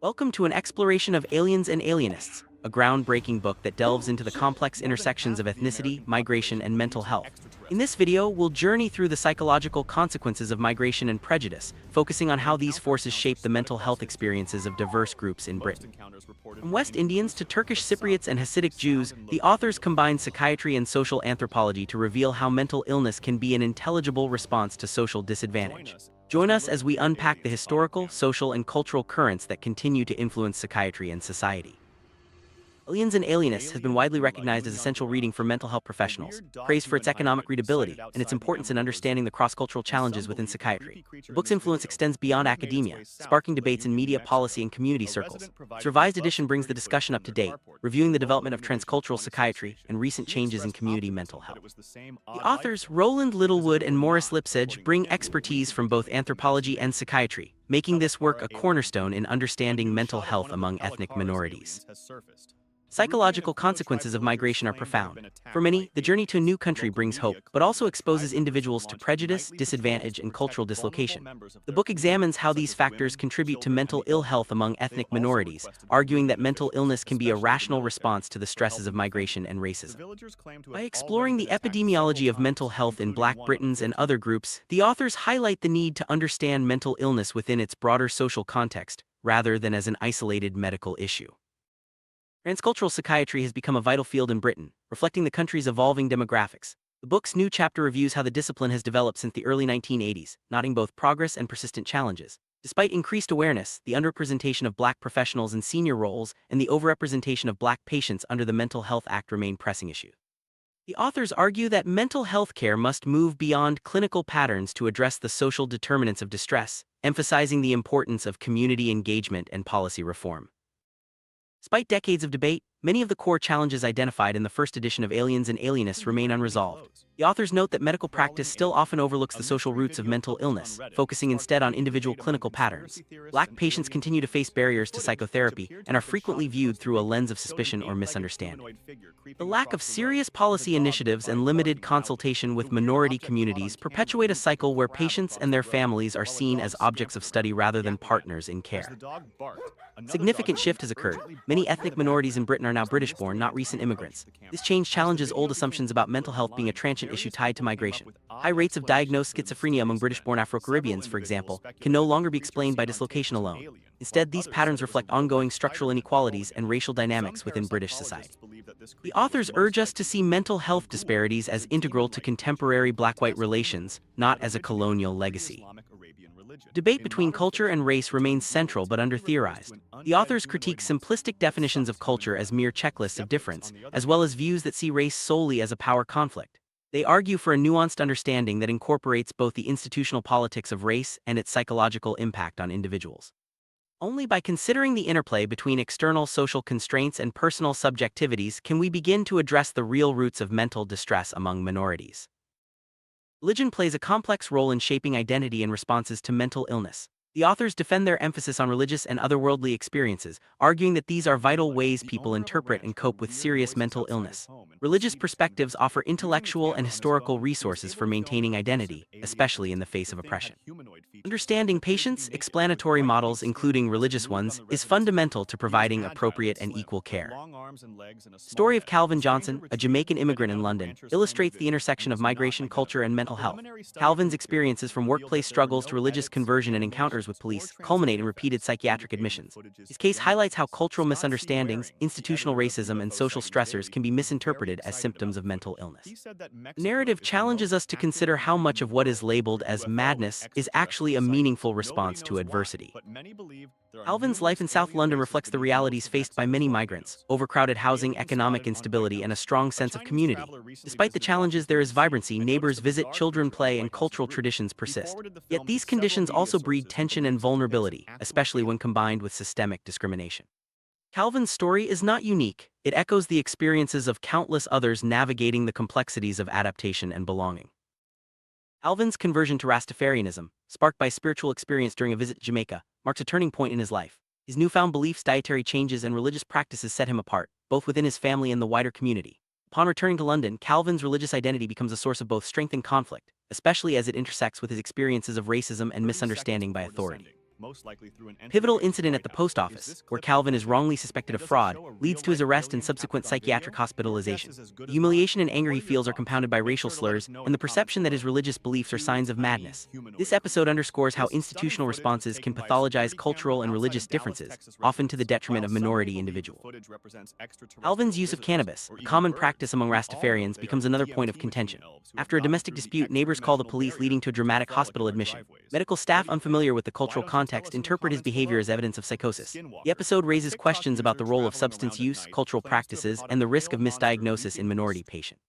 Welcome to an exploration of Aliens and Alienists, a groundbreaking book that delves into the complex intersections of ethnicity, migration, and mental health. In this video, we'll journey through the psychological consequences of migration and prejudice, focusing on how these forces shape the mental health experiences of diverse groups in Britain. From West Indians to Turkish Cypriots and Hasidic Jews, the authors combine psychiatry and social anthropology to reveal how mental illness can be an intelligible response to social disadvantage. Join us as we unpack the historical, social, and cultural currents that continue to influence psychiatry and society. Aliens and Alienists has been widely recognized as essential reading for mental health professionals, praised for its economic readability and its importance in understanding the cross-cultural challenges within psychiatry. The book's influence extends beyond academia, sparking debates in media, policy, and community circles. Its revised edition brings the discussion up to date, reviewing the development of transcultural psychiatry and recent changes in community mental health. The authors Roland, Littlewood, and Maurice Lipsedge bring expertise from both anthropology and psychiatry, making this work a cornerstone in understanding mental health among ethnic minorities. Psychological consequences of migration are profound. For many, the journey to a new country brings hope, but also exposes individuals to prejudice, disadvantage, and cultural dislocation. The book examines how these factors contribute to mental ill health among ethnic minorities, arguing that mental illness can be a rational response to the stresses of migration and racism. By exploring the epidemiology of mental health in Black Britons and other groups, the authors highlight the need to understand mental illness within its broader social context, rather than as an isolated medical issue. Transcultural psychiatry has become a vital field in Britain, reflecting the country's evolving demographics. The book's new chapter reviews how the discipline has developed since the early 1980s, noting both progress and persistent challenges. Despite increased awareness, the underrepresentation of Black professionals in senior roles and the overrepresentation of Black patients under the Mental Health Act remain pressing issues. The authors argue that mental health care must move beyond clinical patterns to address the social determinants of distress, emphasizing the importance of community engagement and policy reform. Despite decades of debate, many of the core challenges identified in the first edition of Aliens and Alienists remain unresolved. The authors note that medical practice still often overlooks the social roots of mental illness, focusing instead on individual clinical patterns. Black patients continue to face barriers to psychotherapy and are frequently viewed through a lens of suspicion or misunderstanding. The lack of serious policy initiatives and limited consultation with minority communities perpetuate a cycle where patients and their families are seen as objects of study rather than partners in care. Significant shift has occurred. Many ethnic minorities in Britain are now British-born, not recent immigrants. This change challenges old assumptions about mental health being a transient issue tied to migration. High rates of diagnosed schizophrenia among British-born Afro-Caribbeans, for example, can no longer be explained by dislocation alone. Instead, these patterns reflect ongoing structural inequalities and racial dynamics within British society. The authors urge us to see mental health disparities as integral to contemporary Black-white relations, not as a colonial legacy. Debate between culture and race remains central but under-theorized. The authors critique simplistic definitions of culture as mere checklists of difference, as well as views that see race solely as a power conflict. They argue for a nuanced understanding that incorporates both the institutional politics of race and its psychological impact on individuals. Only by considering the interplay between external social constraints and personal subjectivities can we begin to address the real roots of mental distress among minorities. Religion plays a complex role in shaping identity and responses to mental illness. The authors defend their emphasis on religious and otherworldly experiences, arguing that these are vital ways people interpret and cope with serious mental illness. Religious perspectives offer intellectual and historical resources for maintaining identity, especially in the face of oppression. Understanding patients' explanatory models, including religious ones, is fundamental to providing appropriate and equal care. The story of Calvin Johnson, a Jamaican immigrant in London, illustrates the intersection of migration, culture, and mental health. Calvin's experiences from workplace struggles to religious conversion and encounters with police culminate in repeated psychiatric admissions. His case highlights how cultural misunderstandings, institutional racism, and social stressors can be misinterpreted as symptoms of mental illness. The narrative challenges us to consider how much of what is labeled as madness is actually a meaningful response to adversity. Calvin's life in South London reflects the realities faced by many migrants: overcrowded housing, economic instability, and a strong sense of community. Despite the challenges, there is vibrancy, neighbors visit, children play, and cultural traditions persist. Yet these conditions also breed tension and vulnerability, especially when combined with systemic discrimination. Calvin's story is not unique. It echoes the experiences of countless others navigating the complexities of adaptation and belonging. Calvin's conversion to Rastafarianism, sparked by spiritual experience during a visit to Jamaica, marks a turning point in his life. His newfound beliefs, dietary changes, and religious practices set him apart, both within his family and the wider community. Upon returning to London, Calvin's religious identity becomes a source of both strength and conflict, especially as it intersects with his experiences of racism and misunderstanding by authority. Pivotal incident at the post office, where Calvin is wrongly suspected of fraud, leads to his arrest and subsequent psychiatric hospitalization. The humiliation and anger he feels are compounded by racial slurs and the perception that his religious beliefs are signs of madness. This episode underscores how institutional responses can pathologize cultural and religious differences, often to the detriment of minority individuals. Calvin's use of cannabis, a common practice among Rastafarians, becomes another point of contention. After a domestic dispute, neighbors call the police, leading to a dramatic hospital admission. Medical staff unfamiliar with the cultural context interpret his behavior as evidence of psychosis. The episode raises questions about the role of substance use, cultural practices, and the risk of misdiagnosis in minority patients.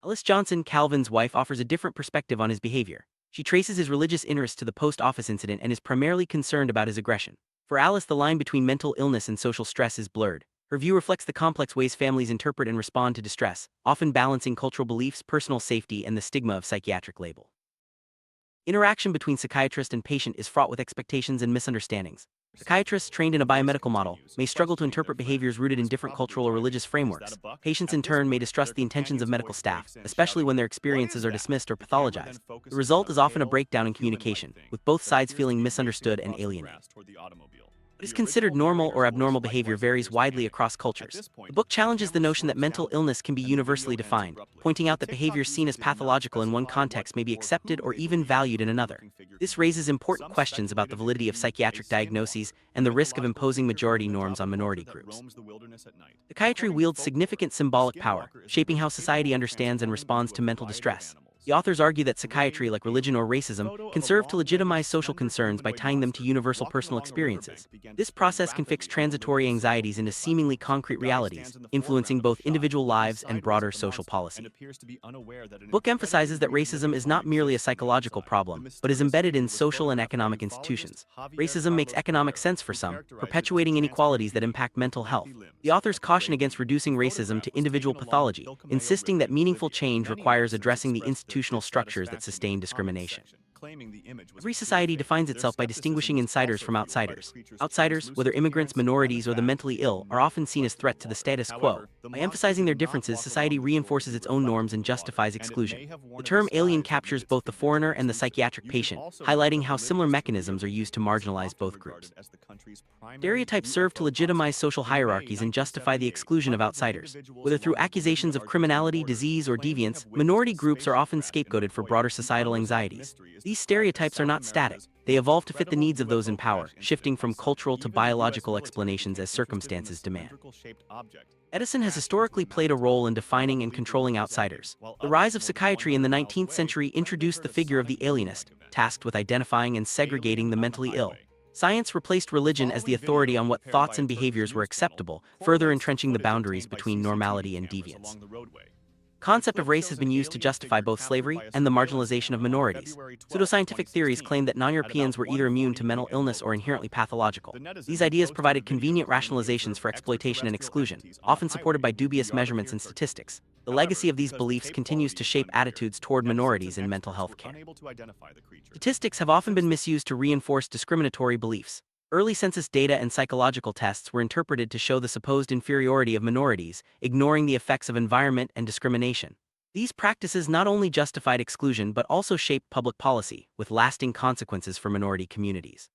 Alice Johnson, Calvin's wife, offers a different perspective on his behavior. She traces his religious interest to the post-office incident and is primarily concerned about his aggression. For Alice, the line between mental illness and social stress is blurred. Her view reflects the complex ways families interpret and respond to distress, often balancing cultural beliefs, personal safety, and the stigma of psychiatric label. Interaction between psychiatrist and patient is fraught with expectations and misunderstandings. Psychiatrists trained in a biomedical model may struggle to interpret behaviors rooted in different cultural or religious frameworks. Patients in turn may distrust the intentions of medical staff, especially when their experiences are dismissed or pathologized. The result is often a breakdown in communication, with both sides feeling misunderstood and alienated. What is considered normal or abnormal behavior varies widely across cultures. The book challenges the notion that mental illness can be universally defined, pointing out that behaviors seen as pathological in one context may be accepted or even valued in another. This raises important questions about the validity of psychiatric diagnoses and the risk of imposing majority norms on minority groups. Psychiatry wields significant symbolic power, shaping how society understands and responds to mental distress. The authors argue that psychiatry, like religion or racism, can serve to legitimize social concerns by tying them to universal personal experiences. This process can fix transitory anxieties into seemingly concrete realities, influencing both individual lives and broader social policy. The book emphasizes that racism is not merely a psychological problem, but is embedded in social and economic institutions. Racism makes economic sense for some, perpetuating inequalities that impact mental health. The authors caution against reducing racism to individual pathology, insisting that meaningful change requires addressing the institutional structures that sustain discrimination. Every society defines itself by distinguishing insiders from outsiders. Outsiders, whether immigrants, minorities, or the mentally ill, are often seen as threats to the status quo. By emphasizing their differences, society reinforces its own norms and justifies exclusion. The term alien captures both the foreigner and the psychiatric patient, highlighting how similar mechanisms are used to marginalize both groups. Stereotypes serve to legitimize social hierarchies and justify the exclusion of outsiders. Whether through accusations of criminality, disease, or deviance, minority groups are often scapegoated for broader societal anxieties. These stereotypes are not static. They evolve to fit the needs of those in power, shifting from cultural to biological explanations as circumstances demand. Edison has historically played a role in defining and controlling outsiders. The rise of psychiatry in the 19th century introduced the figure of the alienist, tasked with identifying and segregating the mentally ill. Science replaced religion as the authority on what thoughts and behaviors were acceptable, further entrenching the boundaries between normality and deviance. The concept of race has been used to justify both slavery and the marginalization of minorities. Pseudoscientific theories claim that non-Europeans were either immune to mental illness or inherently pathological. These ideas provided convenient rationalizations for exploitation and exclusion, often supported by dubious measurements and statistics. The legacy of these beliefs continues to shape attitudes toward minorities in mental health care. Statistics have often been misused to reinforce discriminatory beliefs. Early census data and psychological tests were interpreted to show the supposed inferiority of minorities, ignoring the effects of environment and discrimination. These practices not only justified exclusion but also shaped public policy, with lasting consequences for minority communities.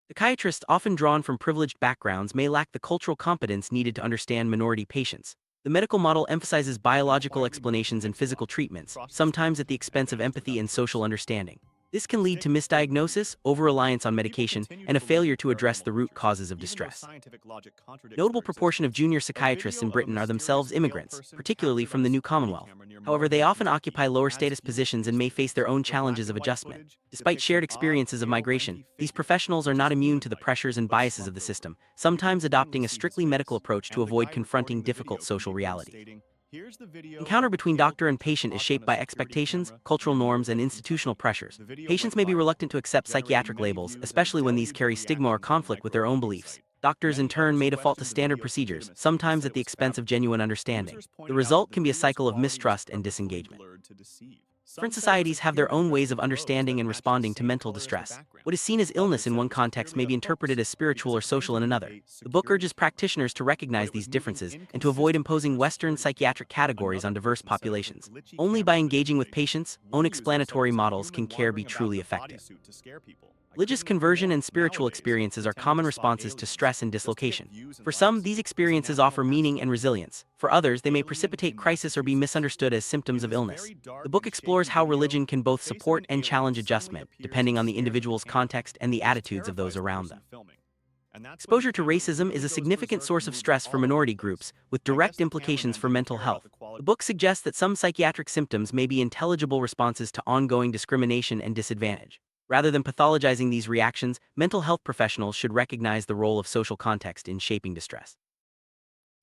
Psychiatrists, often drawn from privileged backgrounds, may lack the cultural competence needed to understand minority patients. The medical model emphasizes biological explanations and physical treatments, sometimes at the expense of empathy and social understanding. This can lead to misdiagnosis, over-reliance on medication, and a failure to address the root causes of distress. A notable proportion of junior psychiatrists in Britain are themselves immigrants, particularly from the new Commonwealth. However, they often occupy lower-status positions and may face their own challenges of adjustment. Despite shared experiences of migration, these professionals are not immune to the pressures and biases of the system, sometimes adopting a strictly medical approach to avoid confronting difficult social realities. The encounter between doctor and patient is shaped by expectations, cultural norms, and institutional pressures. Patients may be reluctant to accept psychiatric labels, especially when these carry stigma or conflict with their own beliefs. Doctors, in turn, may default to standard procedures, sometimes at the expense of genuine understanding. The result can be a cycle of mistrust and disengagement. Different societies have their own ways of understanding and responding to mental distress. What is seen as illness in one context may be interpreted as spiritual or social in another. The book urges practitioners to recognize these differences and to avoid imposing Western psychiatric categories on diverse populations. Only by engaging with patients, own explanatory models can care be truly effective. Religious conversion and spiritual experiences are common responses to stress and dislocation. For some, these experiences offer meaning and resilience. For others, they may precipitate crisis or be misunderstood as symptoms of illness. The book explores how religion can both support and challenge adjustment, depending on the individual's context and the attitudes of those around them. Exposure to racism is a significant source of stress for minority groups, with direct implications for mental health. The book suggests that some psychiatric symptoms may be intelligible responses to ongoing discrimination and disadvantage. Rather than pathologizing these reactions, mental health professionals should recognize the role of social context in shaping distress.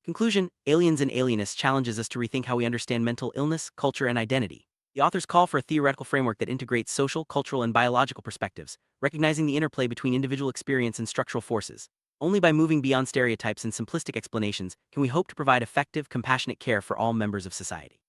Conclusion: Aliens and Alienists challenges us to rethink how we understand mental illness, culture, and identity. The authors call for a theoretical framework that integrates social, cultural, and biological perspectives, recognizing the interplay between individual experience and structural forces. Only by moving beyond stereotypes and simplistic explanations can we hope to provide effective, compassionate care for all members of society.